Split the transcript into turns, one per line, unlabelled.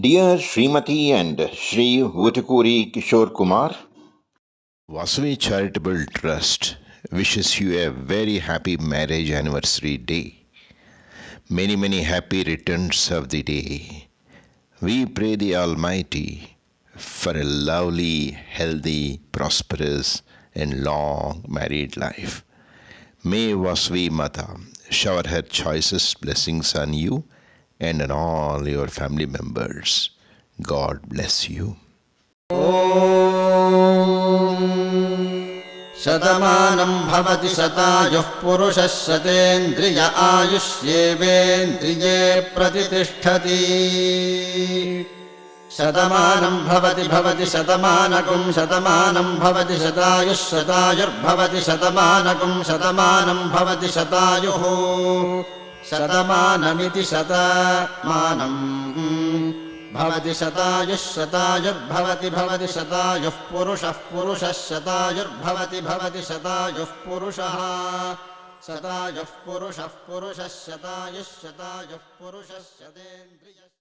Dear Srimati and Shri Vutukuri Kishore Kumar,
Vasavi Charitable Trust wishes you a very happy marriage anniversary day. Many happy returns of the day. We pray the Almighty for a lovely, healthy, prosperous, and long married life. May Vasavi Mata shower her choicest blessings on you and on all your family members. God bless you.
शतमानं भवति शतायुः पुरुषः शतेन्द्रिय आयुष्येवेन्द्रिये प्रतितिष्ठति शतमानं भवति शतमानकं शतमानं भवति शतायुः शतायुर्भवति शतमानकं शतमानं भवति शतायुः शतमानमिति शतमानम् भवति शतायुः शतायुर्भवति शतायुः पुरुषः शतायुर्भवति शतायुः पुरुषः शतायुः पुरुषः शतायुः शतेन्द्रियः